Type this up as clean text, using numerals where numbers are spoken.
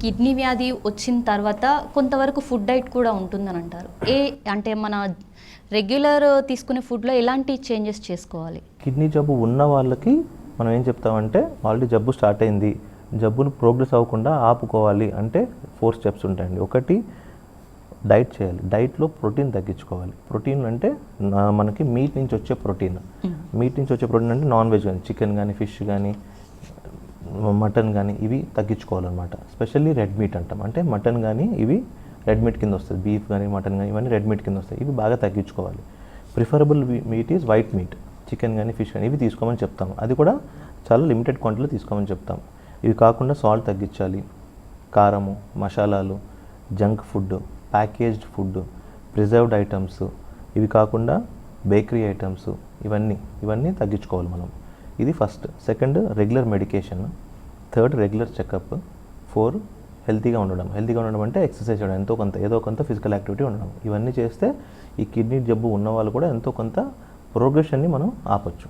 Kidney వ్యాధి వచ్చిన తర్వాత కొంతవరకు ఫుడ్ డైట్ కూడా ఉంటుందని అంటారు. అంటే మన రెగ్యులర్ తీసుకునే ఫుడ్లో ఎలాంటి చేంజెస్ చేసుకోవాలి? కిడ్నీ జబ్బు ఉన్న వాళ్ళకి మనం ఏం చెప్తామంటే, ఆల్రెడీ జబ్బు స్టార్ట్ అయింది, జబ్బును ప్రోగ్రెస్ అవ్వకుండా ఆపుకోవాలి అంటే 4 స్టెప్స్ ఉంటాయండి. ఒకటి, డైట్ చేయాలి. డైట్లో ప్రోటీన్ తగ్గించుకోవాలి. ప్రోటీన్ అంటే మనకి మీట్ నుంచి వచ్చే ప్రోటీన్. మీట్ నుంచి వచ్చే ప్రోటీన్ అంటే నాన్ వెజ్ కానీ, చికెన్ కానీ, ఫిష్ కానీ, మటన్ కానీ ఇవి తగ్గించుకోవాలన్నమాట. స్పెషల్లీ రెడ్ మీట్ అంటాం. అంటే మటన్ కానీ ఇవి రెడ్ మీట్ కింద వస్తుంది. బీఫ్ కానీ మటన్ కానీ ఇవన్నీ రెడ్ మీట్ కింద వస్తాయి. ఇవి బాగా తగ్గించుకోవాలి. Preferable meet is white meet. Chicken కానీ ఫిష్ కానీ ఇవి తీసుకోమని చెప్తాము. అది కూడా చాలా లిమిటెడ్ క్వాంటిటీలో తీసుకోమని చెప్తాం. ఇవి కాకుండా సాల్ట్ తగ్గించాలి, కారము, మసాలాలు, junk food, packaged food, preserved items, ఇవి కాకుండా బేకరీ ఐటమ్స్ ఇవన్నీ తగ్గించుకోవాలి మనం. ఇది first. Second, regular medication. Third, regular checkup. 4, హెల్తీగా ఉండడం. హెల్తీగా ఉండడం అంటే ఎక్సర్సైజ్ చేయడం, ఏదో కొంత ఫిజికల్ యాక్టివిటీ ఉండడం. ఇవన్నీ చేస్తే ఈ కిడ్నీ జబ్బు ఉన్న వాళ్ళు కూడా ఎంతో కొంత ప్రోగ్రెషన్ని మనం ఆపొచ్చు.